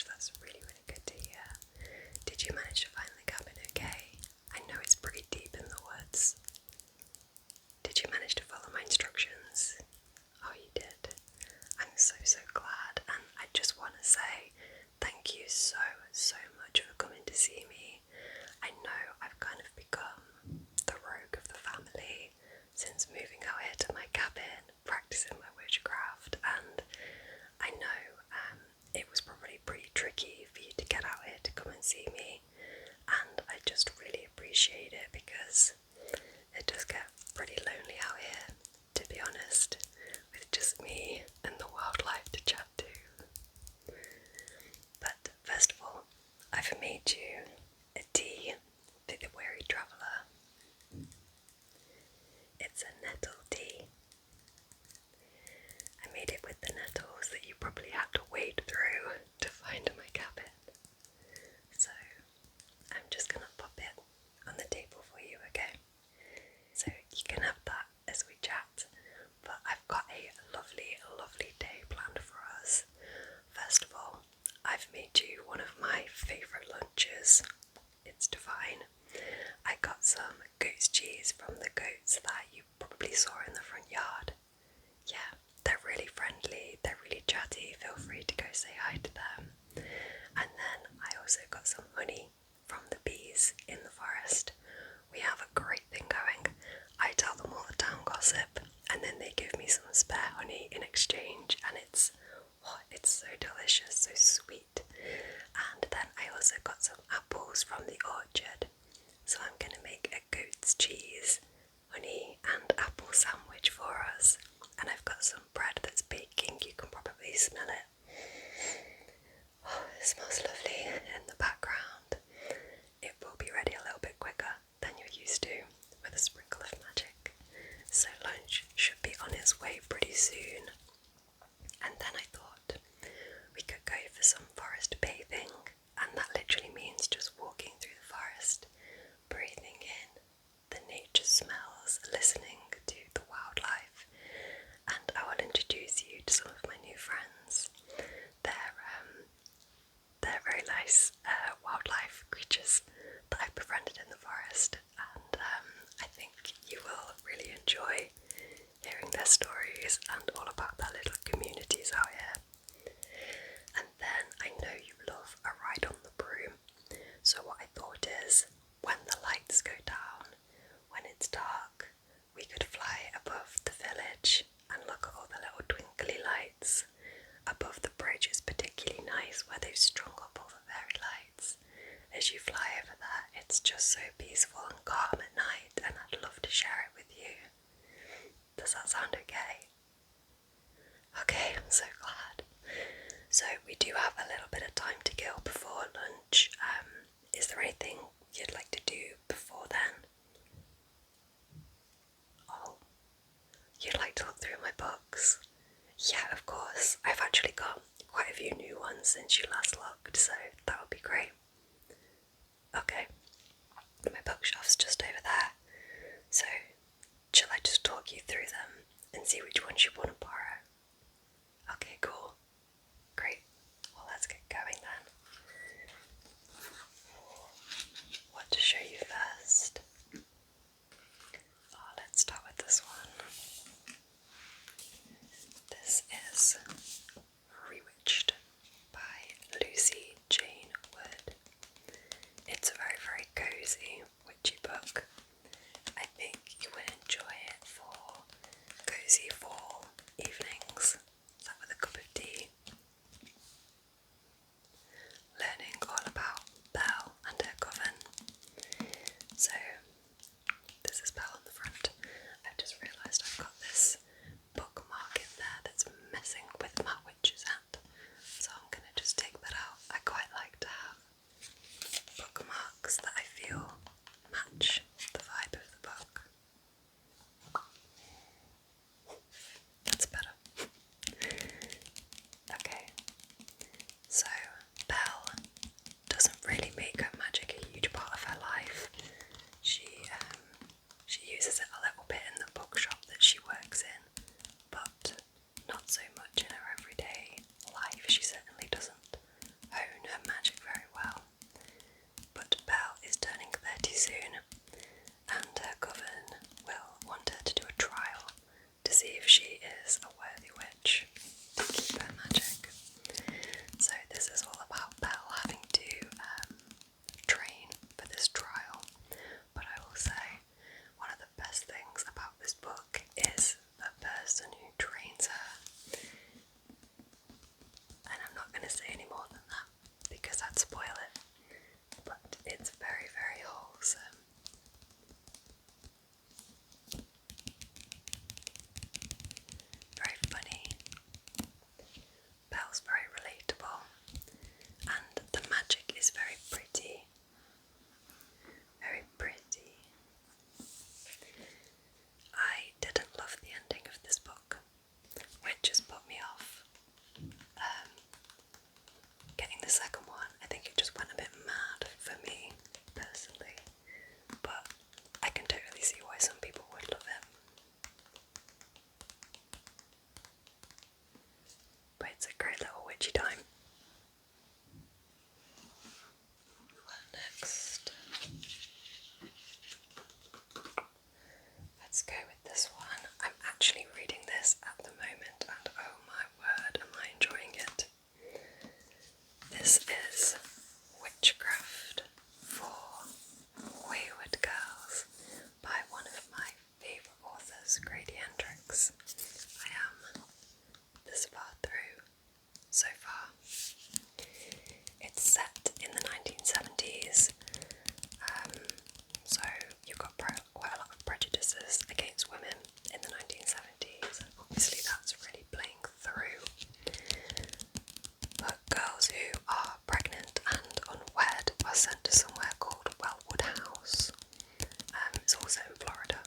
gosh, that's really, really good to hear. Did you manage to find the cabin okay? I know it's pretty deep in the woods. Did you manage to follow my instructions? Oh, you did. I'm so, so glad, and I just want to say thank you so, so much for coming to see me. I know I've kind of become the rogue of the family since moving out here to my cabin, practicing my witchcraft, and I know it was probably pretty tricky for you to get out here to come and see me, and I just really appreciate it because it does get pretty lonely out here, to be honest, with just me and the wildlife to chat to. But first of all, I've made you a tea for the weary traveller. It's a nettle tea. I made it with the nettles that you probably had to wade through to find in my cabin. So I'm just gonna pop it on the table for you, okay? So you can have that as we chat. But I've got a lovely, lovely day planned for us. First of all, I've made you one of my favourite lunches. It's divine. I got some goat's cheese from the goats that you probably saw in the front yard. Yeah, they're really friendly, they're really chatty, feel free to go say hi to them. And then I also got some honey from the bees in the forest. We have a great thing going. I tell them all the town gossip, and then they give me some spare honey in exchange, and it's so delicious, so sweet. And then I also got some apples from the orchard, so I'm going to make a goat's cheese, honey and apple sandwich for us. And I've got some bread that's baking, you can probably smell it. Oh, it smells lovely in the background. It will be ready a little bit quicker than you're used to with a sprinkle of magic. So lunch should be on its way pretty soon. And then I thought we could go for some forest bathing, and that literally means just walking through the forest, breathing in the nature smells, listening to the wildlife, and I will introduce you to some of my new friends. They're very nice wildlife creatures that I've befriended in the forest, and I think you will really enjoy hearing their stories and all about their little communities out here. And then I know you love a ride on the broom, so what I thought is, when the lights go down, when it's dark, we could fly above the village and look at all the little twinkly lights. Above the bridge is particularly nice, where they've strung up all the fairy lights. As you fly over there, it's just so peaceful and calm at night, and I'd love to share it with you. Does that sound okay? Okay, I'm so glad. So we do have a little bit of time to kill before lunch. Is there anything you'd like to do before then? Oh, you'd like to look through my books? Yeah, of course. I've actually got quite a few new ones since you last looked, so that would be great. Okay, my bookshelf's just over there, so shall I just talk you through them and see which ones you want to borrow? Okay, cool. Great. Well, let's get going then. What to show you first? Oh, let's start with this one. This is Rewitched by Lucy Jane Wood. It's a very, very cozy witchy book. I think you would enjoy it for cozy fall evenings, that with a cup of tea. is Witchcraft for Wayward Girls by one of my favourite authors, Grady Hendrix. I am this far through so far. It's set in the 1970s, so you've got quite a lot of prejudices against women in the 1970s. Obviously that's really playing through. But girls who are pregnant and unwed are sent to somewhere called Wellwood House. It's also in Florida.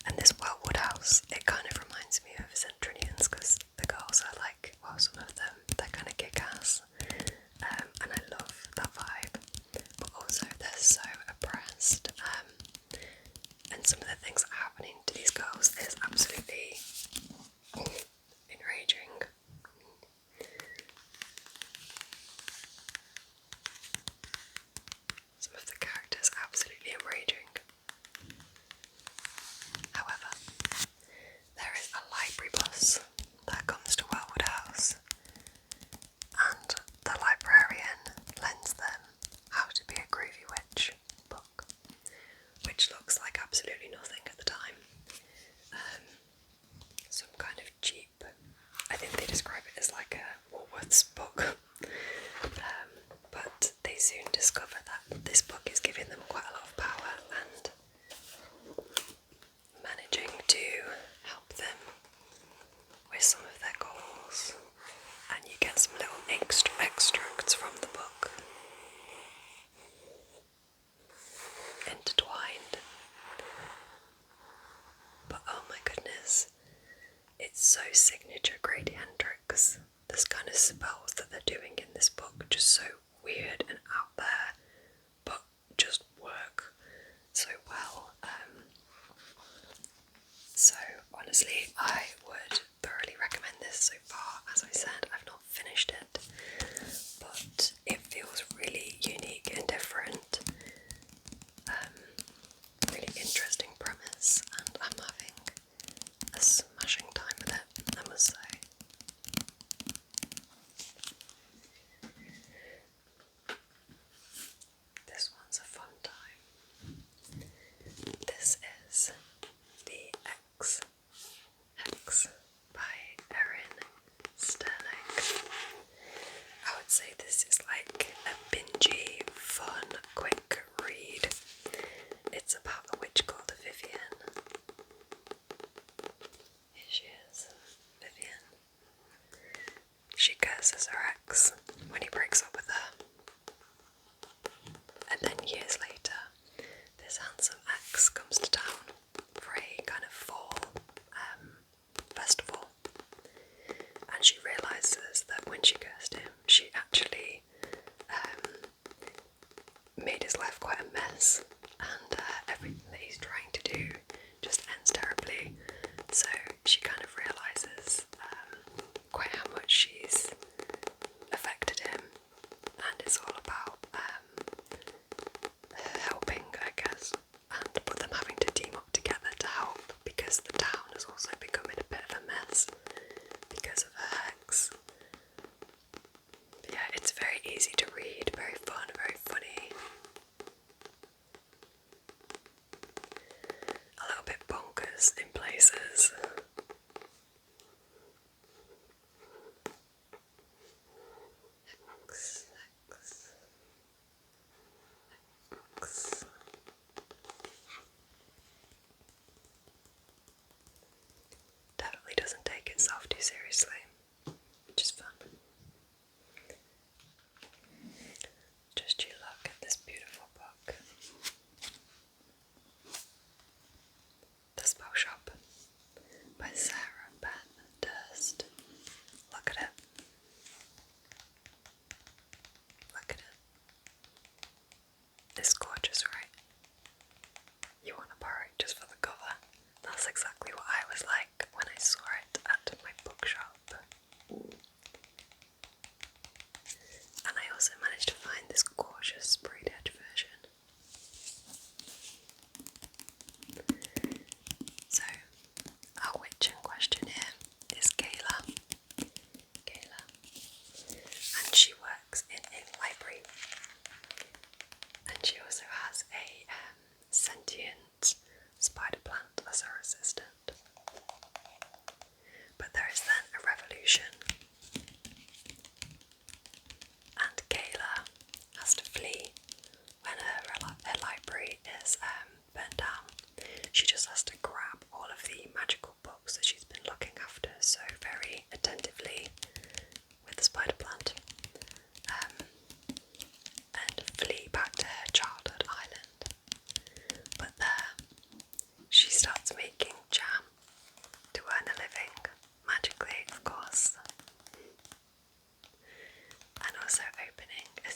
And this Wellwood House, it kind of reminds me of Centurions because the girls are like, well, some of them, they're kind of kick-ass. And I love that vibe. But also they're so oppressed. And some of the things that are happening to these girls is absolutely enraging. Some of the characters are absolutely enraging. However, there is a library bus that comes to Wellwood House, and the librarian lends them How to Be a Groovy Witch book, which looks like absolutely nothing at the time. Some kind of cheap, I think they describe it as like a Woolworths book, but they soon discover that this book is giving them quite a lot of power and managing to help them with some of their goals. And you get some little extracts from the book intertwined. But oh my goodness, it's so signature Grady Hendrix. This kind of spells that they're doing in this book, just so weird and out there, but just work so well. So honestly, I would thoroughly recommend this so far. As I said, I've not finished it, but it feels really unique and different. Really interesting premise, and I'm having a smashing time with it, I must say. This one's a fun time. This is The Hex by Erin Sterling. I would say this is like a bingey, fun, quick read. It's about a witch called Vivian. Here she is, Vivian. She curses her ex when he breaks up with her. And then years later, this handsome ex comes to town for a kind of fall festival. And she realises that when she cursed him, she actually made his life quite a mess, and everything that he's trying to do just ends terribly. So she kind of realises quite how much she's affected him, and it's all about helping, I guess, and with them having to team up together to help, because the town has also become in a bit of a mess because of her ex. But yeah, it's very easy to read, very fun, very funny. A little bit bonkers in places. Definitely doesn't take itself too seriously, which is fun. Just you look at this beautiful book. The Spell Shop by Sarah Beth Durst. Look at it. Look at it. It's gorgeous, right? You want to borrow it just for the cover. That's exactly what I was like when I saw it at my bookshop. And I also managed to find this gorgeous sprayed edge version. So, our witch in question here is Kayla. And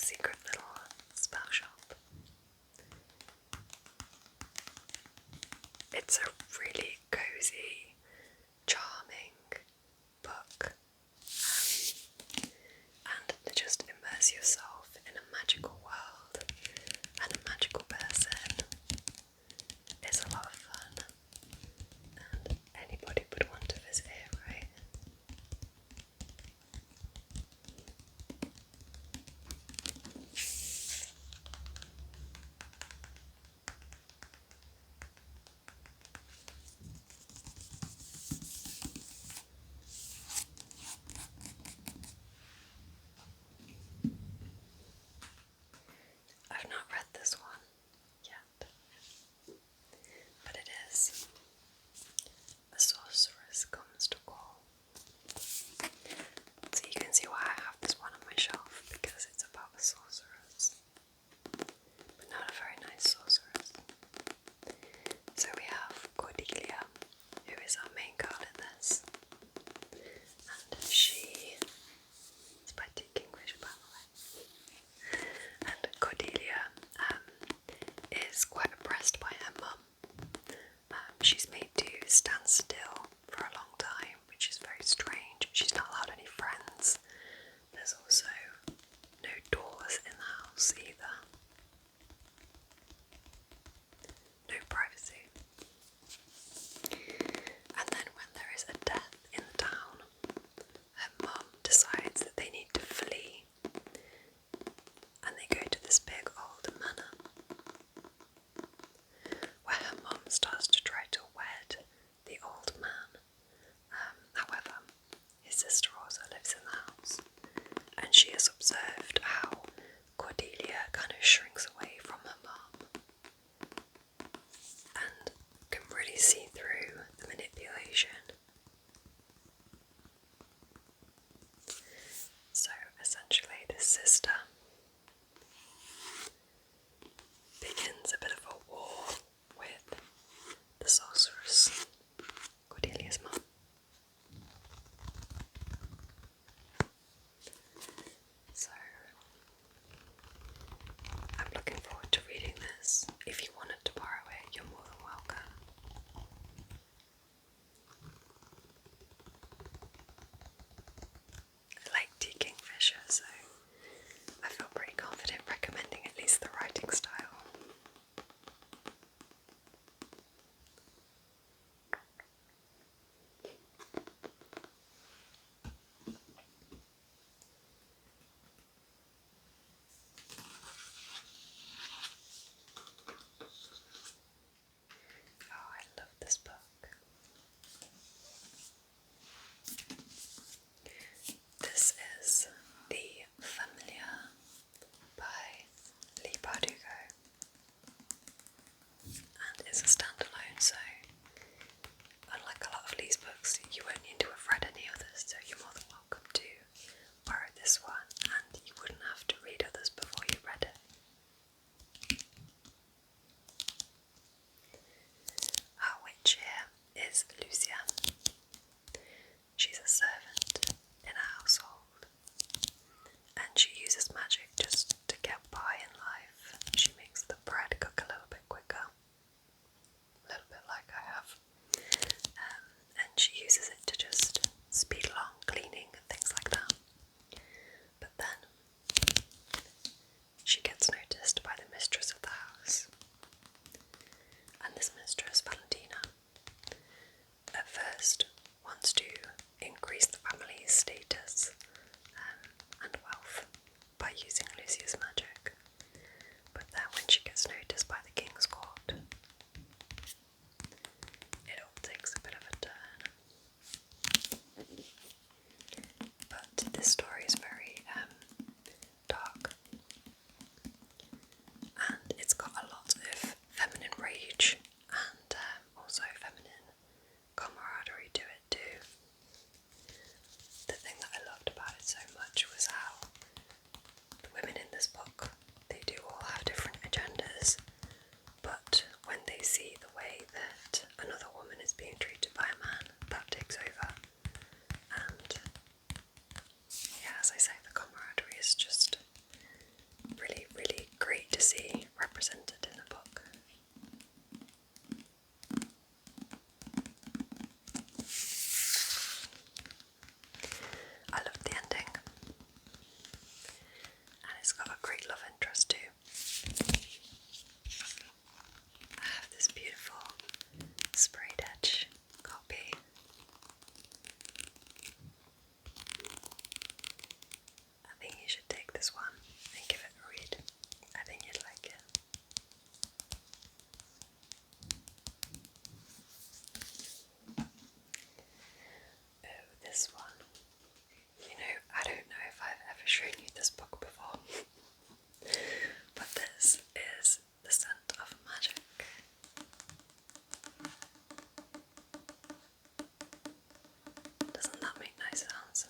secret little spell shop. It's a really cozy, charming book, and to just immerse yourself in a magical world and a magical person is a lot of fun, and anybody would want to visit here, right? I've not read this one yet, but it is A Sorceress Comes to Call. So you can see why I have this one on my shelf, because it's about a sorceress, but not a very nice sorceress. So we have Cordelia, who is our main card in this, and she is by Dick English, by the way. And Cordelia is quite oppressed by her mum. She's made to stand still for a long time, which is very strange. She's not allowed any friends. There's also no doors in the house either. No privacy. And then when there is a death in the town, her mum decides that they need to flee, and they go to this big old manor, where her mum starts to try to wed the old man. However, his sister also lives in the house, and she has observed how Cordelia kind of shrinks away from her mum and can really see through the manipulation. So essentially this sister begins a bit of a war with the sorceress, Cordelia's mum. So I'm looking forward to reading this. If you wanted to borrow it, you're more than welcome. I like tea kingfisher, so I trust too. I have this beautiful sprayed edge copy. I think you should take this one and give it a read. I think you'd like it. Oh, this one. You know, I don't know if I've ever shown you this book before, but this is The Scent of Magic. Doesn't that make nice sounds?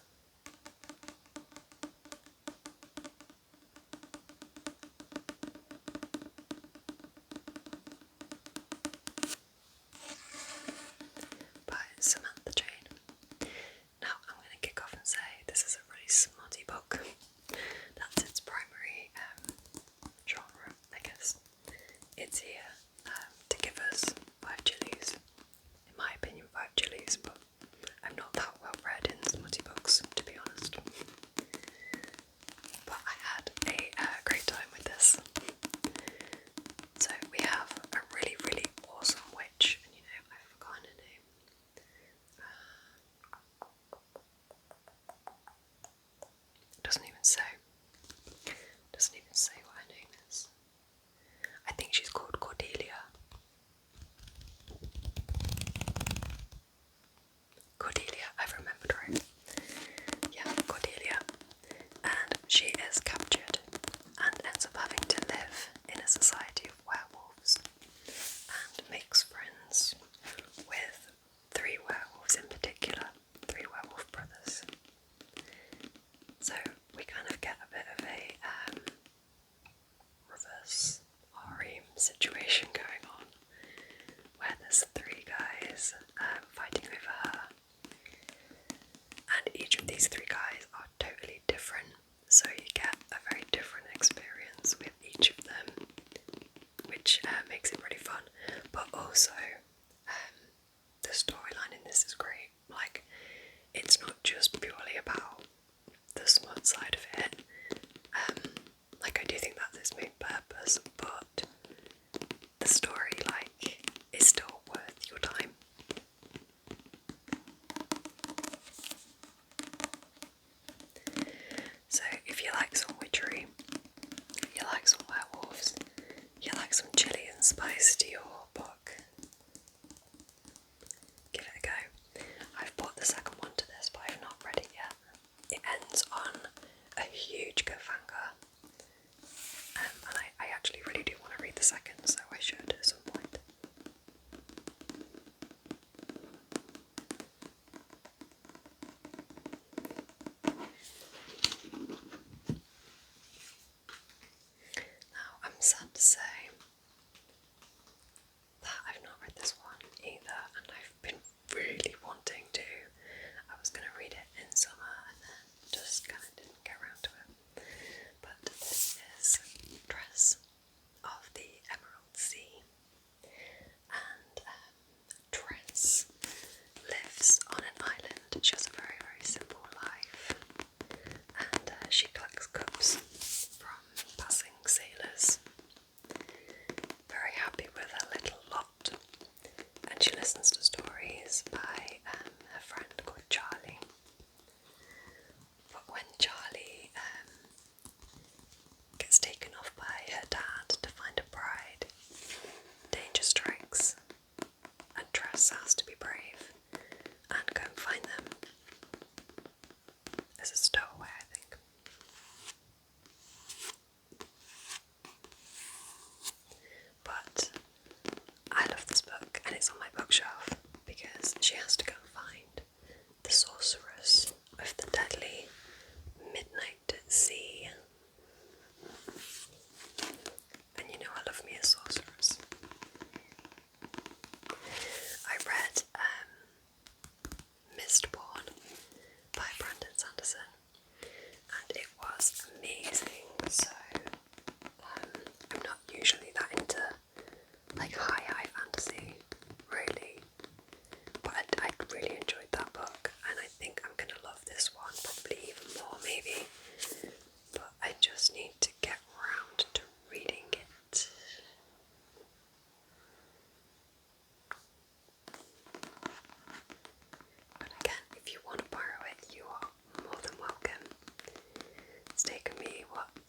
By Samantha Jane. Now I'm going to kick off and say this is a really smutty book. That's its primary genre, I guess. It's here to give us 5 chilies. In my opinion, 5 chilies, but I'm not that well read in smutty books, to be honest. But I had a great time with this. So we have a really, really awesome witch, and you know, I've forgotten her name. It doesn't even say. Doesn't even say what her name is. I think she's called Cordelia. Cordelia, I've remembered right. Yeah, Cordelia. And she is captured and ends up having to live in a society of werewolves and makes friends with 3 werewolves in particular, 3 werewolf brothers. So we kind of get a bit of a reverse harem situation going on, where there's 3 guys fighting over her, and each of these 3 guys are totally different, so you get a very different experience with each of them, which makes it really fun. But also, the storyline in this is great. Like, it's not just purely about the smut side of it. Like, I do think that's its main purpose, but the story, like, is still worth your time. So if you like some witchery, you like some werewolves, you like some chili and spice to your book, give it a go. I've bought the second one to this, but I've not read it yet. It ends on a huge cliffhanger, and I actually really do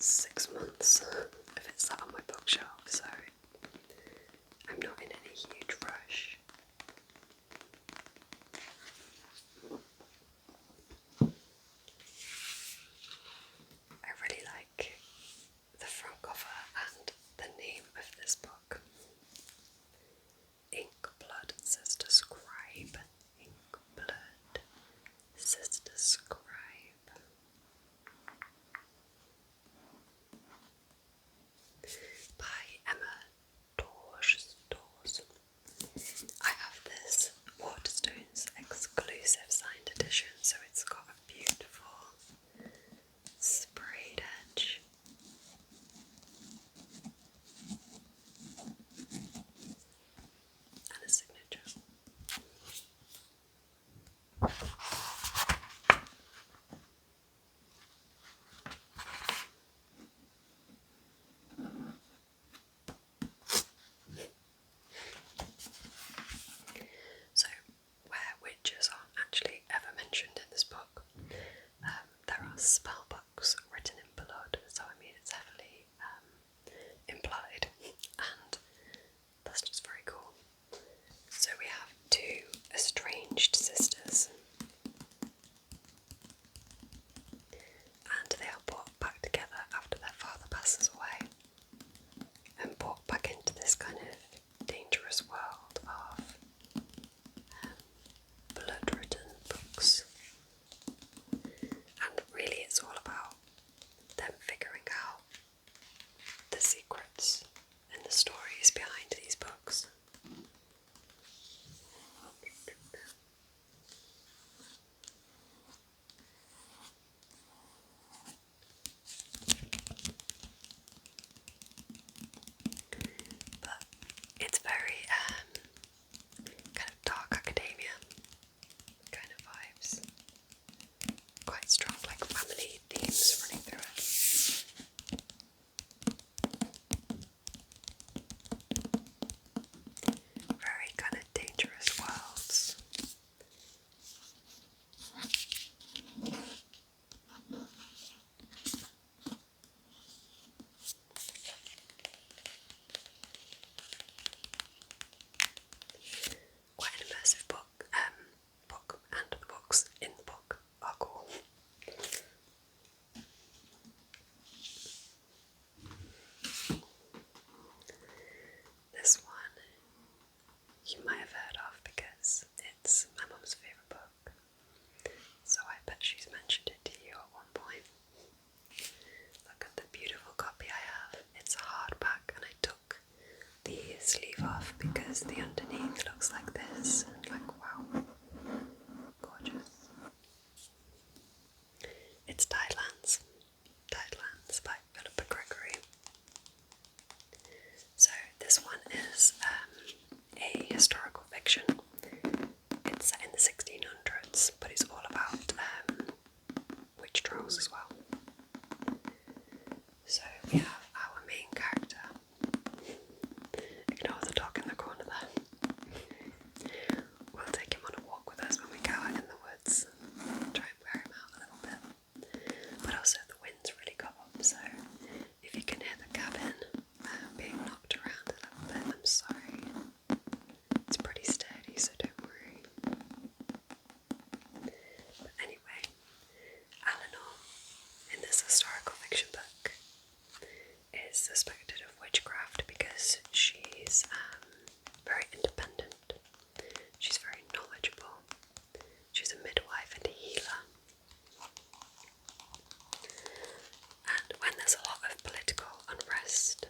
6 months if it's sat on my bookshelf, so I'm not in any huge rush. I really like the front cover and the name of this book. Ink Blood Sister Scribe. Ink Blood Sister Scribe. By Emma Dawes. I have this Waterstones exclusive signed edition, so it's got a beautiful sprayed edge. And a signature. So, where witches aren't actually ever mentioned in this book, there are spell books written in blood, so I mean it's heavily implied, and that's just very cool. So we have two estranged sisters, and they are brought back together after their father passes away, and brought back into this kind of dangerous world of blood-written books. And really it's all about them figuring out the secrets and the stories behind these books. But it's very kind of dark academia kind of vibes. Quite strong, like family themes running through it. Very kind of dangerous worlds. Quite an immersive book, and the books in the book are cool. This one you might have heard of because it's my mum's favourite book, so I bet she's mentioned it to you at one point. Look at the beautiful copy I have. It's a hardback, and I took the sleeve off because the underneath looks like this, and like, wow, gorgeous. It's Tidelands by Philippa Gregory. So this one is a historical fiction. It's set in the 1600s, but it's all about witch trials as well. So we have our main character. Ignore the dog in the corner there. We'll take him on a walk with us when we go out in the woods. Try and wear him out a little bit. But also the wind's really got up, so if you can hear the cabin being knocked around a little bit, I'm sorry. It's pretty sturdy, so don't worry. But anyway, Eleanor, in this historical fiction book, is suspected of witchcraft because she's very independent. She's very knowledgeable. She's a midwife and a healer. And when there's a lot of political unrest,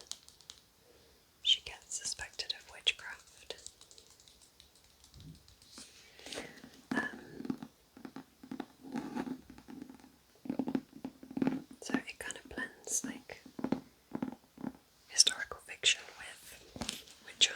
she gets suspected of witchcraft. So it kind of blends like historical fiction with witch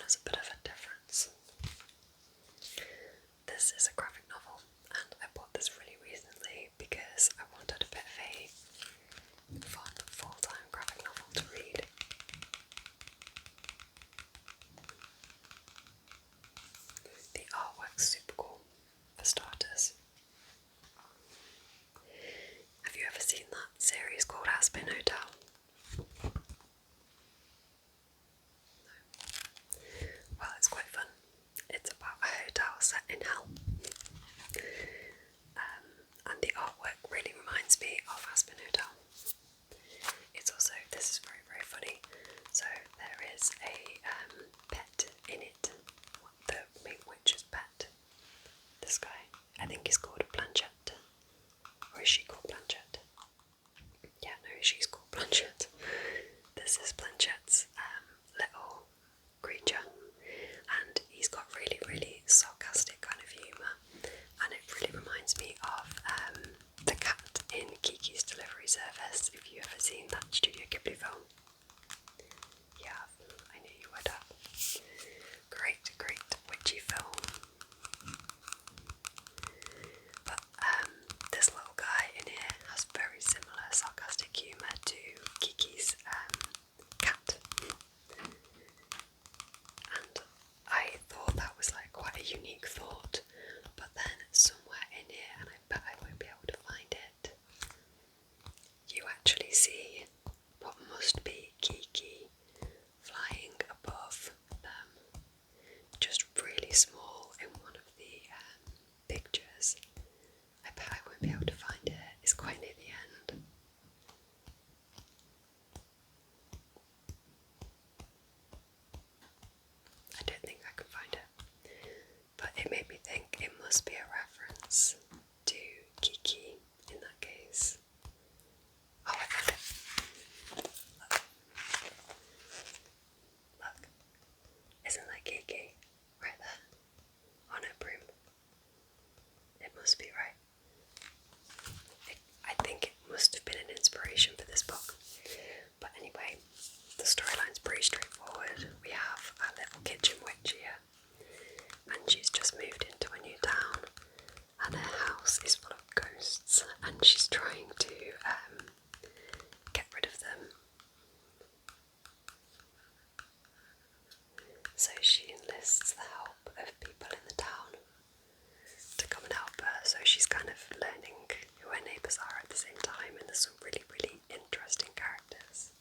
there's a bit of a difference. This is a graphic novel, and I bought this really recently because I wanted a bit of a fun full-time graphic novel to read. The artwork's super cool, for starters. Have you ever seen that series called Aspen Hotel? No. Well, it's quite fun. It's about a hotel set in hell. And the artwork really reminds me of Aspen Hotel. It's also, this is very, very funny. So there is a pet in it, the main witch's pet. This guy, I think he's called Blanchette. Or is she called Blanchette? Yeah, no, she's called Blanchette. This is Blanchette's little creature, and he's got really, really sarcastic kind of humour, and it really reminds me of the cat in Kiki's Delivery Service, if you've ever seen that Studio Ghibli film. Yeah, I knew you would have. Great, great witchy film. But this little guy in here has very similar sarcastic humour to Kiki's cat. And I thought that was like quite a unique thought, but then somewhere in here, and I bet I won't be able to find it, you actually see what must be Kiki flying above them, just really small in one of the pictures. I bet I won't be able to find it, it's quite near the end. I don't think I can find it, but it made me think it must be a reference to Kiki in that case. Oh, I found it. Look. Look. Isn't that Kiki? Right there. On her broom. It must be right. I think it must have been an inspiration for this book. But anyway, the storyline's pretty straightforward. We have a little kitchen witch here, and she's just moved into a new town, and her house is full of ghosts, and she's trying to get rid of them. So she enlists the help of people in the town to come and help her, so she's kind of learning who her neighbours are at the same time, and there's some really, really interesting characters.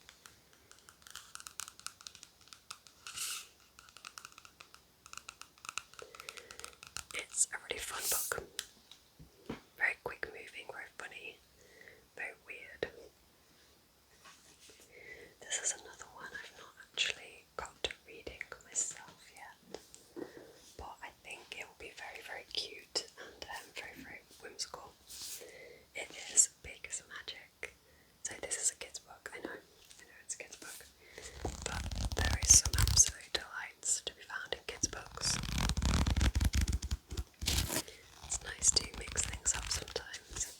It's a really fun book. Very quick moving, very funny, very weird. This is another one I've not actually got to reading myself yet, but I think it will be very, very cute and very, very whimsical. It is Big as Magic. So this is a kid's book, I know it's a kid's book, but there is some absolute delights to be found in kids' books. It's nice to mix things up sometimes.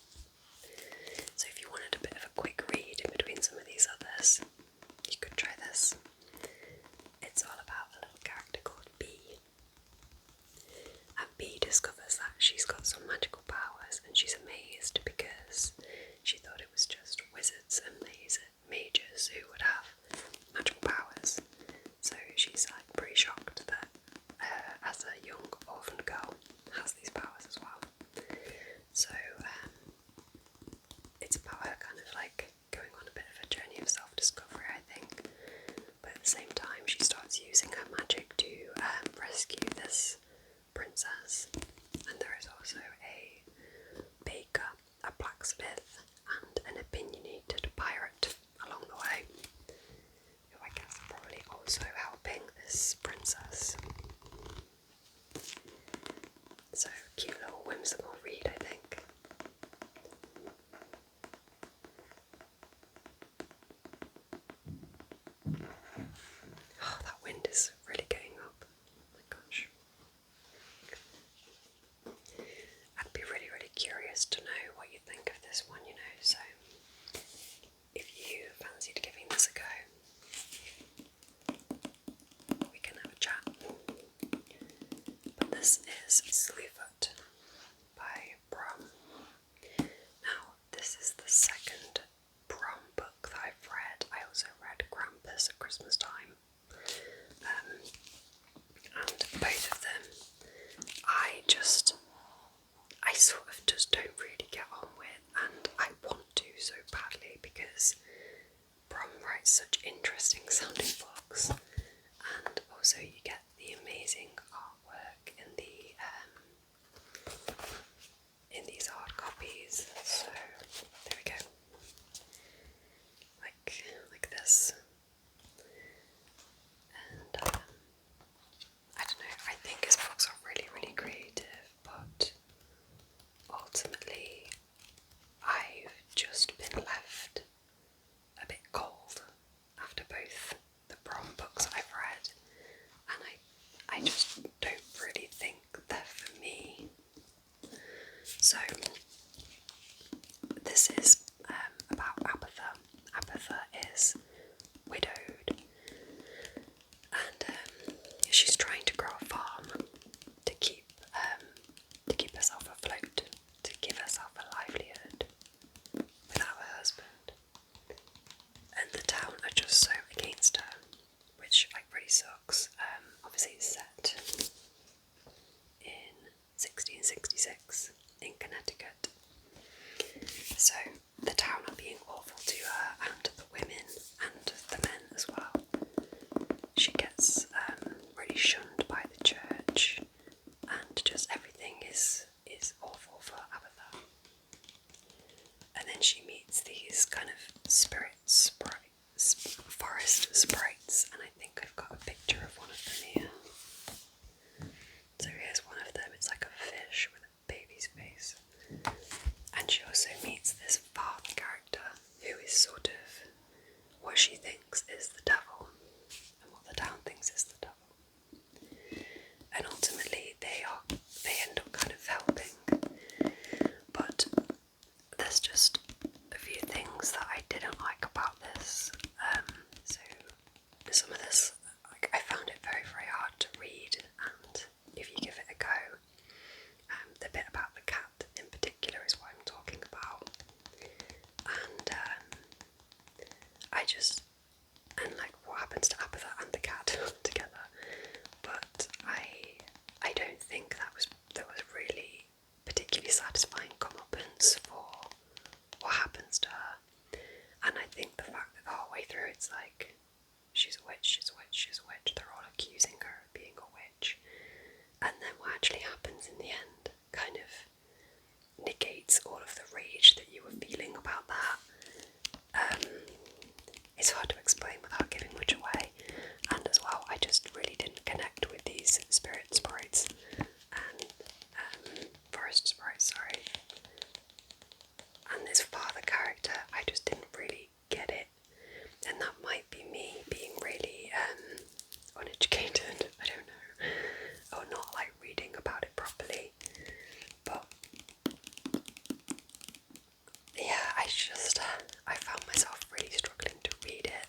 So if you wanted a bit of a quick read in between some of these others, you could this is Slewfoot by Brom. Now, this is the second Brom book that I've read. I also read Krampus at Christmas time. And both of them, I sort of just don't really get on with, and I want to so badly because Brom writes such interesting sounding books, and also you get the amazing artwork in these hard copies. So there we go, like this. And I don't know. I think his books are really, really creative, but ultimately, I've just been left a bit cold after both the Brom books I've read, and I just don't really think they're for me. So this is about Abatha. Abatha is widowed, and she's trying to grow a farm to keep herself afloat, to give herself a livelihood without her husband. And the town are just so against her, which really sucks. Obviously it's set in 1666 in Connecticut. So the town are being awful to her, and the women and the men as well. She gets really shunned by the church, and just everything is awful for Abatha. And then she meets these kind of forest sprites, and I think I've got a picture of one of them here. So here's one of them. It's like a fish with a baby's face. And she also meets this father character who is sort of what she thinks is the devil, and what the town thinks is the devil. And ultimately they end up kind of helping. But there's just a few things that I didn't like about this. So some of this, I found it very, very hard to read, and if you give it a go, the bit about the cat in particular is what I'm talking about. And and like what happens to Abatha and the cat together. But I don't think there was really particularly satisfying comeuppance for what happens to her. And I think the fact that the whole way through it's like she's a witch, she's a witch, she's a witch, they're all accusing her of being a witch, and then what actually happens in the end kind of negates all of the rage that you were feeling about that. It's hard to explain without giving much away, and as well I just really didn't connect with these spirit sprites and forest sprites, sorry. And this father character, I just didn't really get it, and that might be me being really uneducated, I don't know, or not like reading about it properly. But yeah, I found myself really struggling to read it.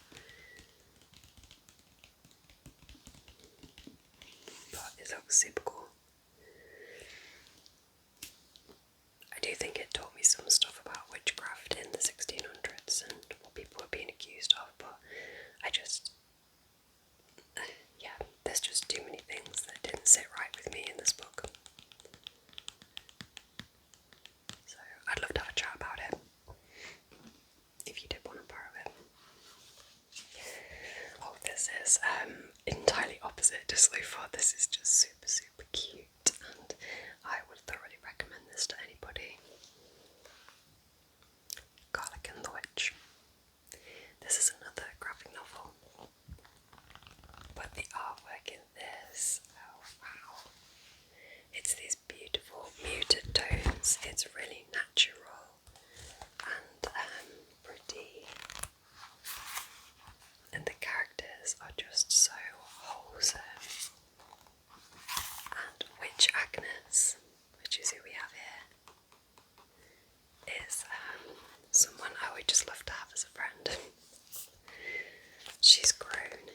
But it looks super cool. I do think it taught me some stuff about witchcraft in the 1600s and what people were being accused of, but yeah, there's just too many things that didn't sit right with me in this book. So I'd love to have a chat about it, if you did want to borrow it. Oh, this is entirely opposite to Slewfoot. This is just super, super cute, and I would thoroughly recommend this to anybody. Garlic and the Witch. This is another graphic novel, but the artwork in this, oh wow, it's these beautiful muted tones. It's really natural and pretty, and the characters are just so wholesome. And Witch Agnes, which is who we have here, is someone I would just love to have as a friend. She's grown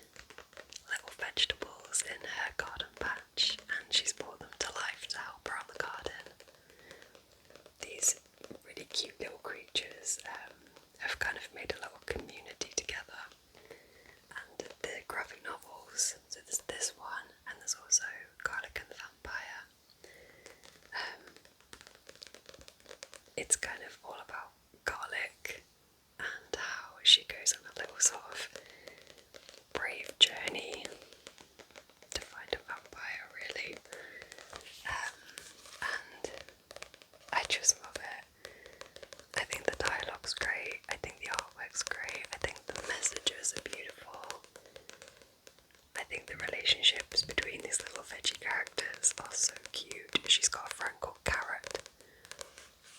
little vegetables in her garden patch, and she's brought them to little sort of brave journey to find a vampire, really. And I just love it. I think the dialogue's great, I think the artwork's great, I think the messages are beautiful. I think the relationships between these little veggie characters are so cute. She's got a friend called Carrot,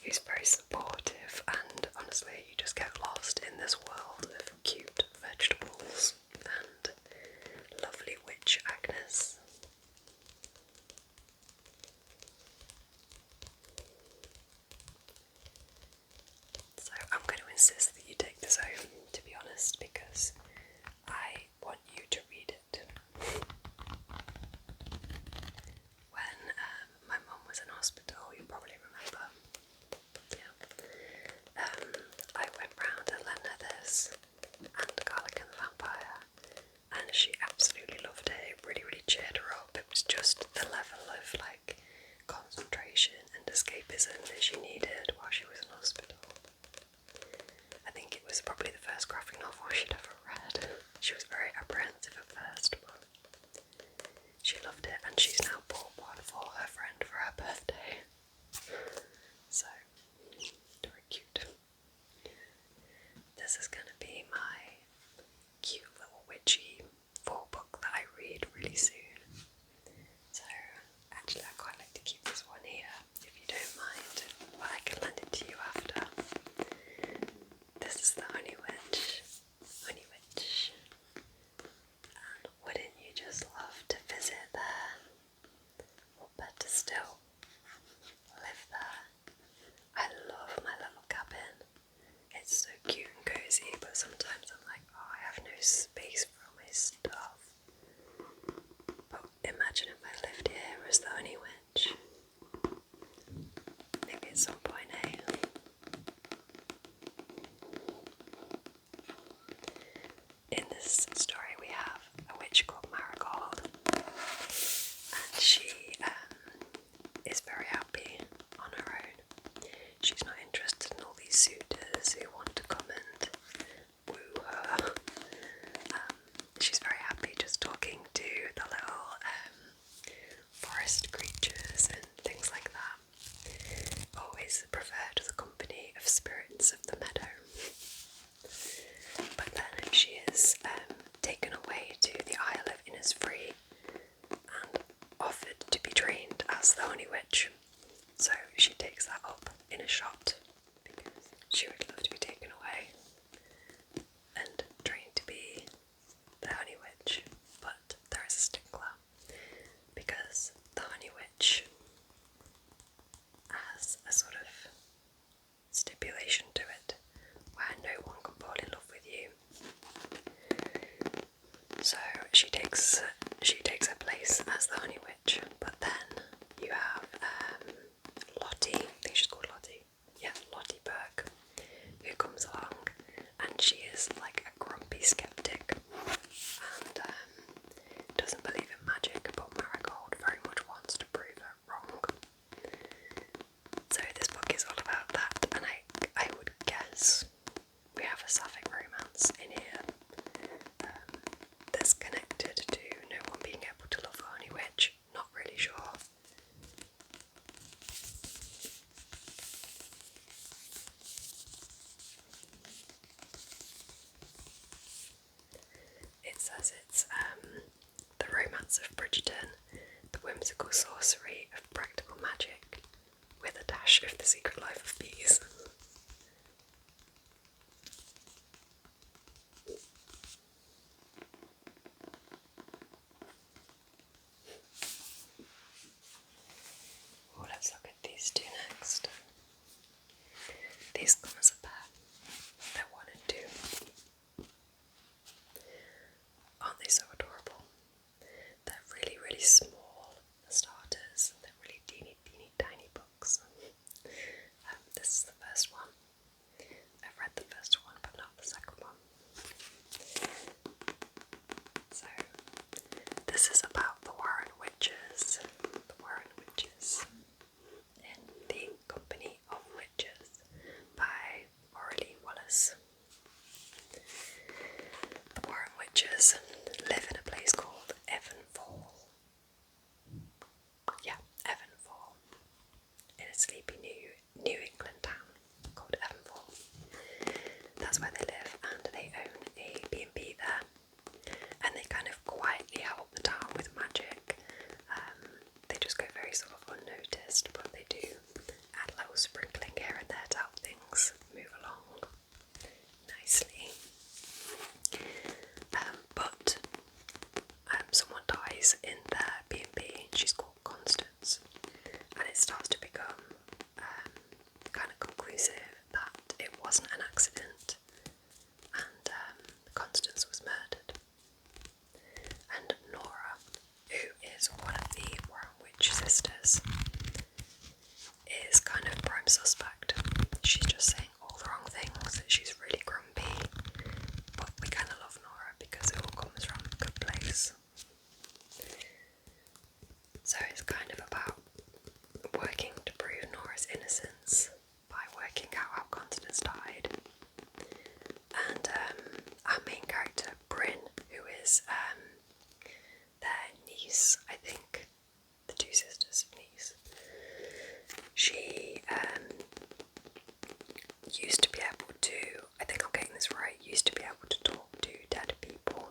who's very supportive, and honestly, you just get lost in this world of cute vegetables and lovely witch Agnes. So I'm going to insist that you take this home, to be honest, because I want you to read it. When my mum was in hospital, you probably remember. Yeah. I went round and lent her this and Garlic and the Vampire, and she absolutely loved it. It really, really cheered her up. It was just the level of like concentration and escapism that she needed while she was in hospital. I think it was probably the first graphic novel she'd ever read. She was very apprehensive at first, but she loved it, and she's now bought one for her friend for her birthday. So, very cute. This is going to be my cute little witchy 4-book that I read really soon. So, actually, I quite like to keep this one here, if you don't mind, but I can lend it to you after. This is the Honey Witch. Honey Witch. And wouldn't you just love to visit there? Or better still, live there? I love my little cabin. It's so cute and cozy, but sometimes I'm like, oh, I have no space for all my stuff. But imagine if I lived here as the Honey Witch. Maybe at some point, eh? In this story we have a witch called Marigold, and she is very happy on her own. She's not interested in all these suitors who want to come and woo her. She's very happy just talking to the little forest creatures and things like that. Always preferred the company of spirits of the meadow. But then she is taken away to the Isle of Innisfree and offered to be trained as the Honey Witch. So she takes that up in a shot because she would love to be taken away and trained to be the Honey Witch. But there is a stickler because the Honey Witch has a sort of stipulation to it where no one can fall in love with you. So she takes her place as the Honey Witch, but then you have Lottie, I think she's called Lottie. Yeah, Lottie Burke, who comes along, and she is like a grumpy skeptic and doesn't believe in magic, but Marigold very much wants to prove her wrong. So this book is all about that, and I would guess we have a sapphic romance in here that's connected to no one being able to love the Honey Witch. Not really sure. It says it's the romance of Bridgerton, the whimsical sorcery of practical magic, with a dash of the secret life of bees. Oh, let's look at these two next. These come as a pair. They're 1 and 2. Aren't they so adorable? They're really, really small for starters. They're really teeny, teeny, tiny books. This is the first sleepy New England town called Evanville. That's where they live, and they own a B&B there, and they kind of quietly help the town with magic. They just go very sort of unnoticed, but they do add a little sprinkling here and there to help things move along nicely. But someone dies in their B&B. She's called Constance, and it starts to become kind of conclusive that it wasn't an accident, and Constance was murdered. And Nora, who is one of the Warren Witch sisters, is kind of prime suspect. She's just saying all the wrong things. She's really grumpy, but we kind of love Nora because it all comes from a good place. So it's kind of about working to prove Nora's innocence by working out how Constance died. And our main character, Bryn, who is their niece, I think, the two sisters' niece, she used to be able to, I think I'm getting this right, used to be able to talk to dead people,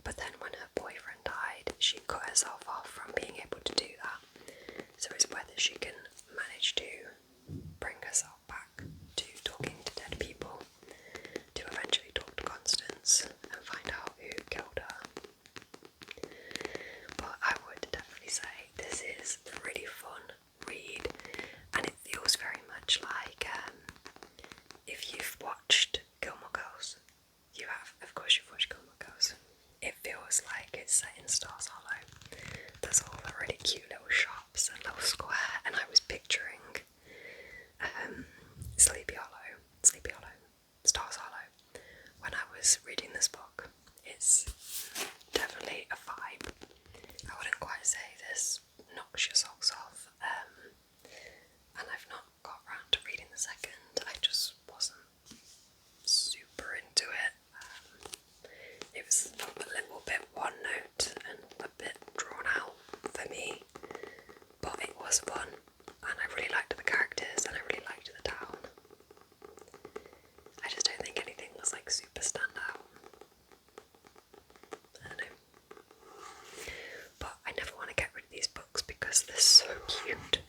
but then when her boyfriend died, she cut herself off from being able to do that. So it's whether she can manage to bring herself back to talking to dead people, to eventually talk to Constance and find out who killed her. But I would definitely say this is a really fun read, and it feels very much like if you've watched Gilmore Girls. You have, of course you've watched Gilmore Girls. It feels like it's set in Stars Hollow. There's all the really cute little shops and little square, and I was picturing Sleepy Hollow, Stars Hollow, when I was reading this book. It's definitely a vibe. I wouldn't quite say this knocks your socks off, and I've not got around to reading the second. I just wasn't super into it. It was a little bit one note and a bit drawn out for me, but it was fun, and I really liked the characters and I really liked the town. I just don't think anything was like super standout. I don't know. But I never want to get rid of these books because they're so cute.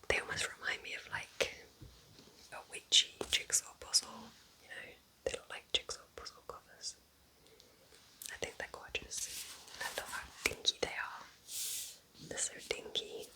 They almost remind me of like a witchy jigsaw puzzle, you know, they look like jigsaw puzzle covers. I think they're gorgeous. I love how dinky they are. They're so dinky.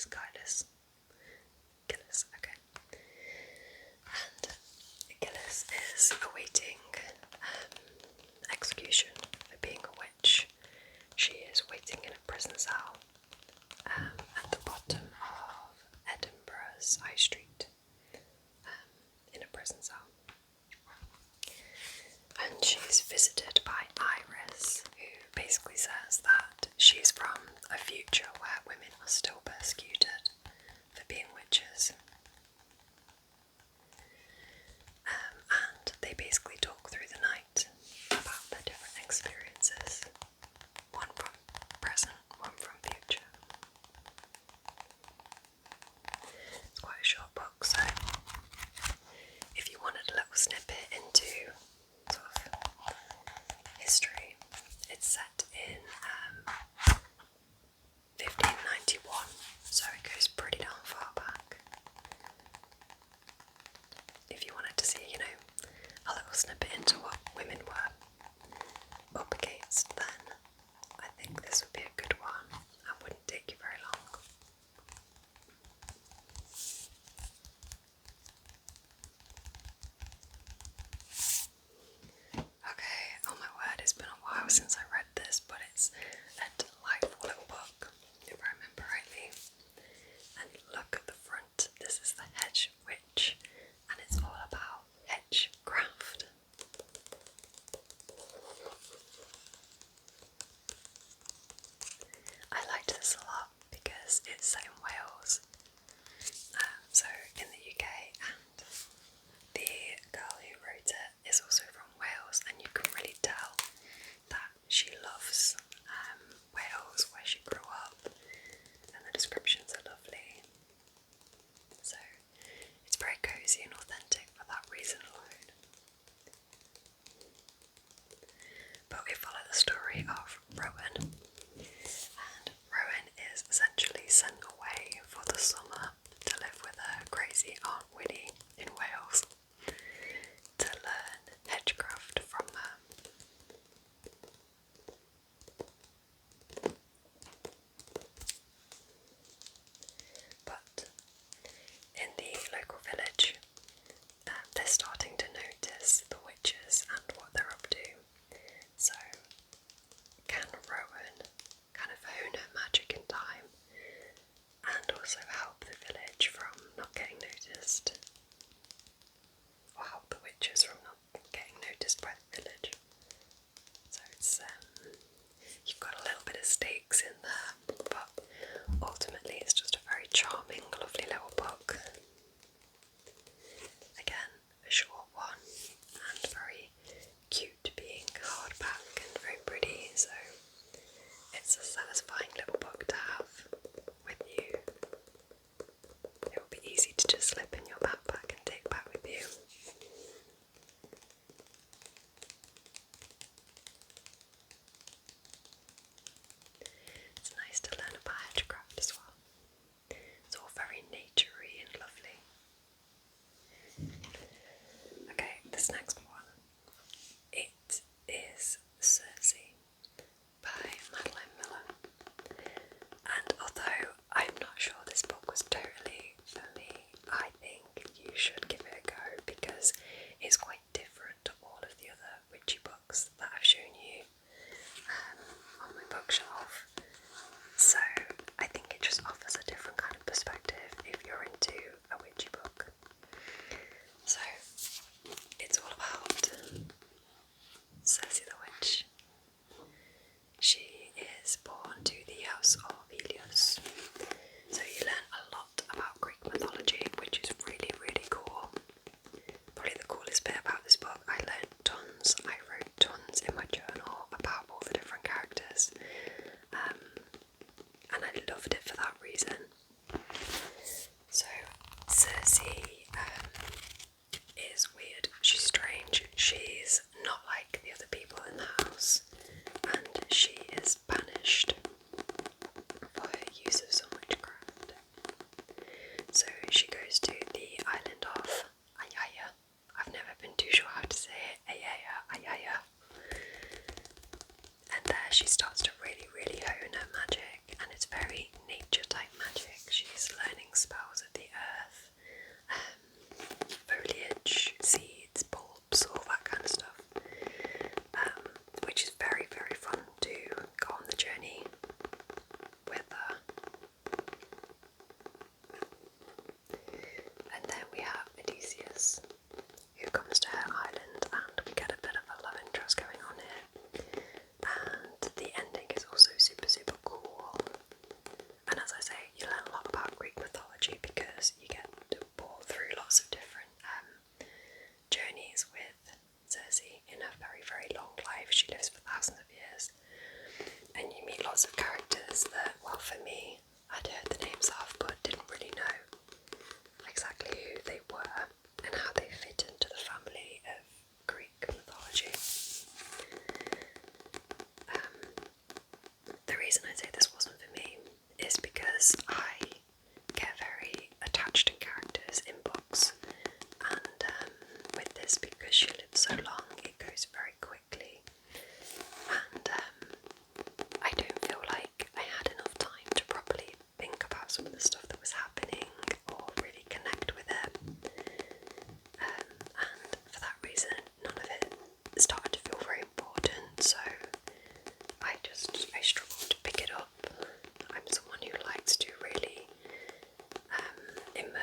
Gillis, okay. And Gillis is awaiting execution for being a witch. She is waiting in a prison cell at the bottom of Edinburgh's High Street, in a prison cell. And she's visited by Iris, who basically says that she's from a future where women are still persecuted for being witches. And they basically talk through the night about their different experiences, one from present, one from future. It's quite a short book, so if you wanted a little snippet into sort of history, it's set in 1591, so it goes pretty damn far back. If you wanted to see, you know, a little snippet into what women were up against then, I think this would be a good one and wouldn't take you very long. Okay, oh my word, it's been a while since I read this, but it's a delightful little book, if I remember rightly. And look at the front, this is the Hedge Witch, and it's all about hedgecraft. I liked this a lot because it's set in Wales, so in the UK, and the girl who wrote it is also from Wales, and you can really tell that she loves Wales, where she grew up, and the descriptions are lovely. So it's very cosy and authentic for that reason alone. But we follow the story of Rowan, and Rowan is essentially sent away for the summer to live with her crazy Aunt Winnie in Wales to learn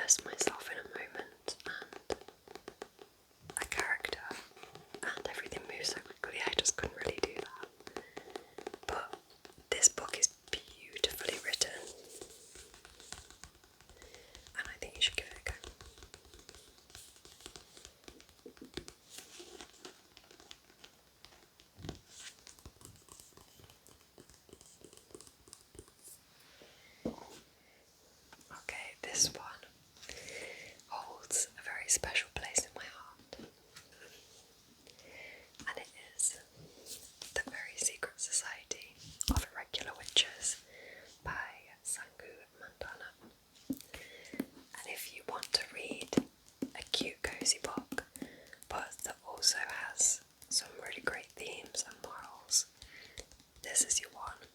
immerse myself in a moment and a character, and everything moves so quickly, I just couldn't really do that. But this book is beautifully written, and I think you should give it a go. Okay, this one holds a very special place in my heart, and it is The Very Secret Society of Irregular Witches by Sangu Mandana. And if you want to read a cute cozy book, but that also has some really great themes and morals, this is your one.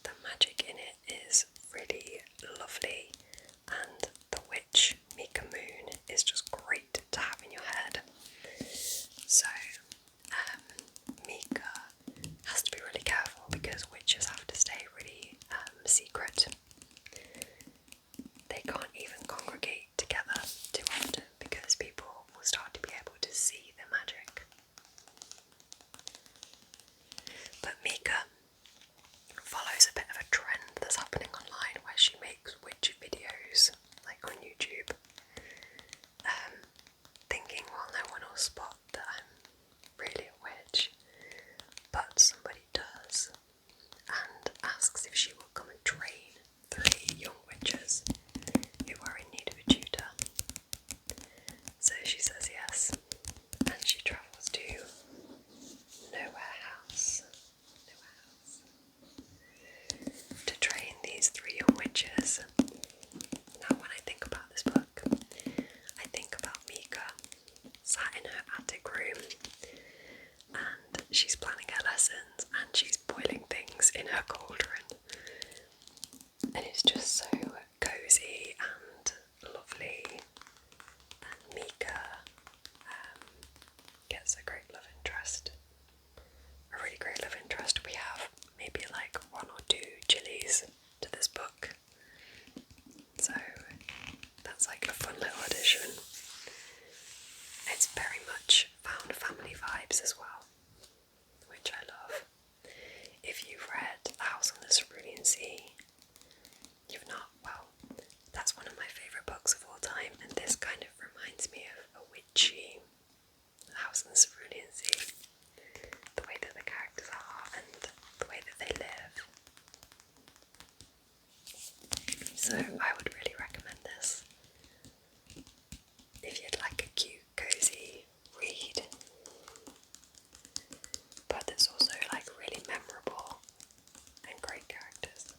The magic in it is really lovely, and the witch Mika Moon is just great to have in your head. So Mika has to be really careful because witches have to stay really secret. They can't even congregate together too often because people will start to be able to see the magic. But Mika follows a bit of a trend that's happening online where she makes witch videos, like on YouTube, thinking, well, no one will spot that I'm really a witch, but somebody does, and asks if she will come and train 3 young witches who are in need of a tutor. So she says yes, and she travels to Nowhere House to train these 3 young witches. Now when I think about this book, I think about Mika sat in her attic room and she's planning her lessons and she's boiling things in her cauldron, and it's just so cozy and lovely, and Mika gets a great love interest, a really great love interest. We have maybe like 1 or 2 Chilies to this book, so that's like a fun little addition. It's very much found family vibes as well, which I love. If you've read The House on the Cerulean Sea, you've not, well, that's one of my favourite books of all time, and this kind of reminds me of a witchy The House on the Cerulean Sea. The way that the characters are and the way that they live. So I would really recommend this if you'd like a cute, cozy read, but it's also like really memorable and great characters.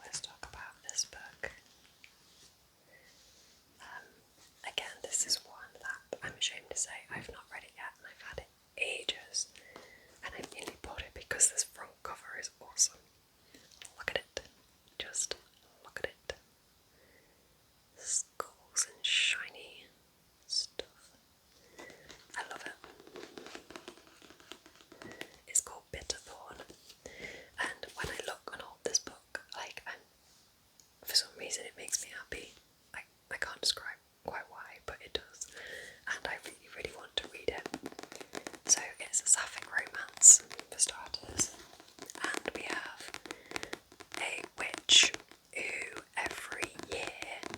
Let's talk about this book. Again, this is one that I'm ashamed to say I've not read it yet, and I've had it ages, and I nearly bought it because this front cover is awesome. Look at it. Just look at it. Skulls and shiny stuff. I love it. It's called Bitterthorn, and when I look and hold this book, like, for some reason it makes me happy. I can't describe quite why, but it does, and I really, really want to read it. So it's a sapphic romance for starters, and we have a witch who every year,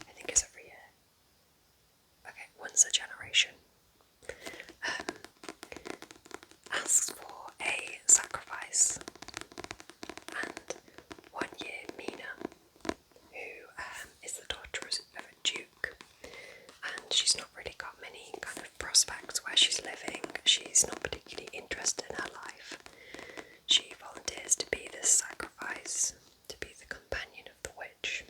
I think it's every year, okay, once a generation, asks for a sacrifice. And 1 year Mina, who is the daughter of a duke, and she's not really got many kind of prospects where she's living, she's not particularly interested in her life. She volunteers to be this sacrifice, to be the companion of the witch,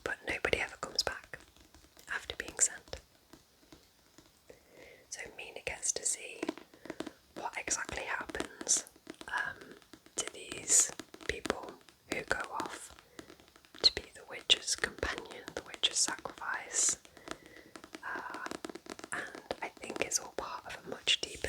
but nobody ever comes back after being sent. So Mina gets to see what exactly happens to these people who go off to be the witch's companion, the witch's sacrifice, and I think it's all part of a much deeper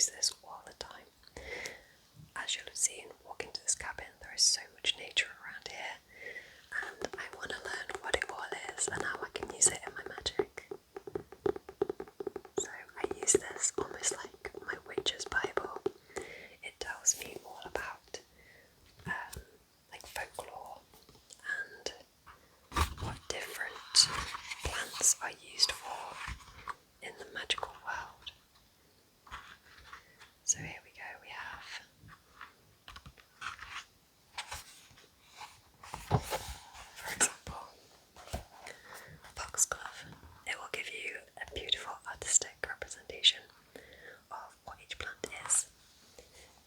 use this all the time. As you'll have seen, walking to this cabin, there is so much nature around here, and I want to learn what it all is and how I can use it in my magic. So I use this almost like my witch's Bible. It tells me all about like folklore and what different plants are used for in the magical world. So here we go, we have, for example, foxglove. It will give you a beautiful artistic representation of what each plant is,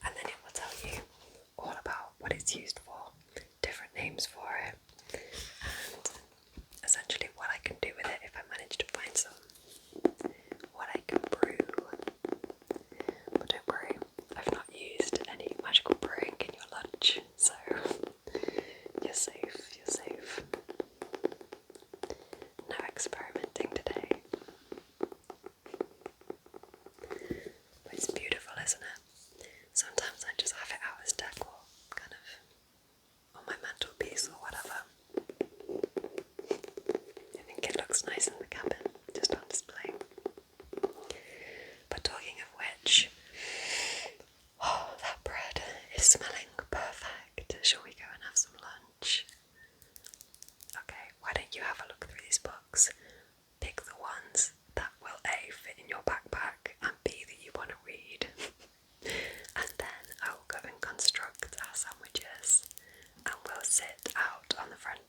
and then it will tell you all about what it's used for, different names for it, and essentially what I can do with it if I manage to find some, what I can brew. But don't worry, I've not used any magical brewing in your lunch, so you're safe, you're safe. No experimenting today. But it's beautiful, isn't it? Sometimes I just have it out as decor, kind of on my mantelpiece or whatever. I think it looks nice in the cabin, just on display. But talking of which, oh, that bread is smelling perfect. Shall we go and have some lunch? Okay, why don't you have a look through these books? Pick the ones that will A, fit in your backpack, and B, that you want to read. And then I'll go and construct our sandwiches, and we'll sit out on the front